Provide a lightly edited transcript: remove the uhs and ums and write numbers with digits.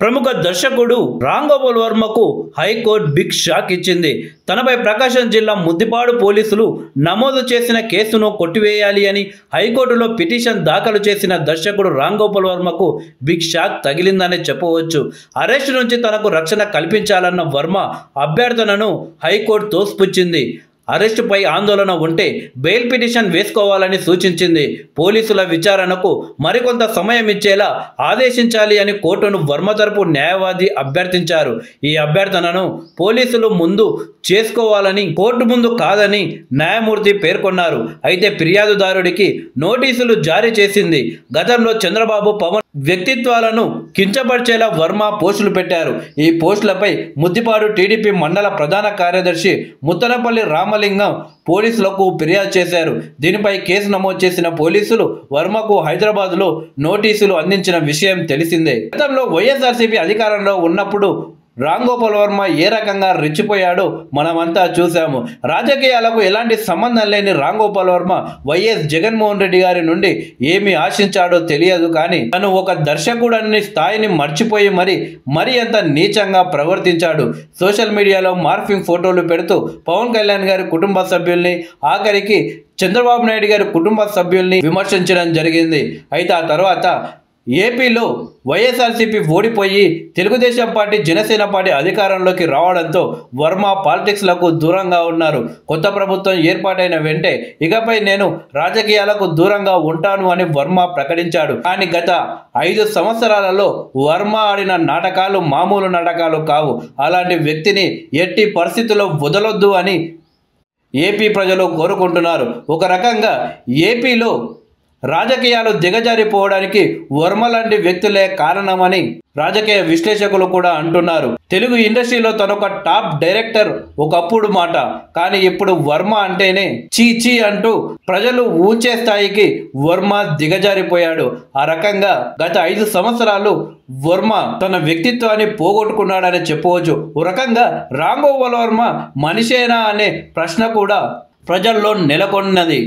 ప్రముఖ దర్శకుడు రామ్ గోపాల్ వర్మకు హైకోర్టు బిగ్ షాక్ ఇచ్చింది. తనపై ప్రకాశం జిల్లా ముద్దిపాడు పోలీసులు నమోదు చేసిన కేసును కొట్టివేయాలి అని హైకోర్టులో పిటిషన్ దాఖలు చేసిన దర్శకుడు రామ్ గోపాల్ వర్మకు బిగ్ షాక్ తగిలిందనే చెప్పవచ్చు. అరెస్టు నుంచి తనకు రక్షణ కల్పించాలన్న వర్మ అభ్యర్థనను హైకోర్టు తోసిపుచ్చింది. అరెస్టుపై ఆందోళన ఉంటే బెయిల్ పిటిషన్ వేసుకోవాలని సూచించింది. పోలీసుల విచారణకు మరికొంత సమయం ఇచ్చేలా ఆదేశించాలి అని కోర్టును వర్మ తరపు న్యాయవాది అభ్యర్థించారు. ఈ అభ్యర్థనను పోలీసులు ముందు చేసుకోవాలని, కోర్టు ముందు కాదని న్యాయమూర్తి పేర్కొన్నారు. అయితే ఫిర్యాదుదారుడికి నోటీసులు జారీ చేసింది. గతంలో చంద్రబాబు, పవన్ వ్యక్తిత్వాలను కించపరిచేలా వర్మ పోస్టులు పెట్టారు. ఈ పోస్టులపై ముద్దిపాడు టీడీపీ మండల ప్రధాన కార్యదర్శి ముత్తనపల్లి రామలింగం పోలీసులకు ఫిర్యాదు చేశారు. దీనిపై కేసు నమోదు చేసిన పోలీసులు వర్మకు హైదరాబాద్లో నోటీసులు అందించిన విషయం తెలిసిందే. గతంలో వైఎస్ఆర్సీపీ అధికారంలో ఉన్నప్పుడు రామ్ గోపాల్ వర్మ ఏ రకంగా రెచ్చిపోయాడో మనమంతా చూసాము. రాజకీయాలకు ఎలాంటి సంబంధం లేని రామ్ గోపాల్ వర్మ వైఎస్ జగన్మోహన్ రెడ్డి గారి నుండి ఏమి ఆశించాడో తెలియదు, కానీ తను ఒక దర్శకుడని స్థాయిని మర్చిపోయి మరి అంత నీచంగా ప్రవర్తించాడు. సోషల్ మీడియాలో మార్ఫింగ్ ఫోటోలు పెడుతూ పవన్ కళ్యాణ్ గారి కుటుంబ సభ్యుల్ని, ఆఖరికి చంద్రబాబు నాయుడు గారి కుటుంబ సభ్యుల్ని విమర్శించడం జరిగింది. అయితే ఆ తర్వాత ఏపీలో వైఎస్ఆర్సీపీ ఓడిపోయి తెలుగుదేశం పార్టీ, జనసేన పార్టీ అధికారంలోకి రావడంతో వర్మ పాలిటిక్స్లకు దూరంగా ఉన్నారు. కొత్త ప్రభుత్వం ఏర్పాటైన వెంటే ఇకపై నేను రాజకీయాలకు దూరంగా ఉంటాను అని వర్మ ప్రకటించాడు. కానీ గత 5 సంవత్సరాలలో వర్మ ఆడిన నాటకాలు మామూలు నాటకాలు కావు. అలాంటి వ్యక్తిని ఎట్టి పరిస్థితుల్లో వదలొద్దు అని ఏపీ ప్రజలు కోరుకుంటున్నారు. ఒక రకంగా ఏపీలో రాజకీయాలు దిగజారిపోవడానికి వర్మ లాంటి వ్యక్తులే కారణమని రాజకీయ విశ్లేషకులు కూడా అంటున్నారు. తెలుగు ఇండస్ట్రీలో తనొక టాప్ డైరెక్టర్ ఒకప్పుడు మాట, కానీ ఇప్పుడు వర్మ అంటేనే చీ అంటూ ప్రజలు ఊంచే స్థాయికి వర్మ దిగజారిపోయాడు. ఆ రకంగా గత 5 సంవత్సరాలు వర్మ తన వ్యక్తిత్వాన్ని పోగొట్టుకున్నాడని చెప్పవచ్చు. ఓ రకంగా రామ్ గోపాల్ వర్మ మనిషేనా అనే ప్రశ్న కూడా ప్రజల్లో నెలకొన్నది.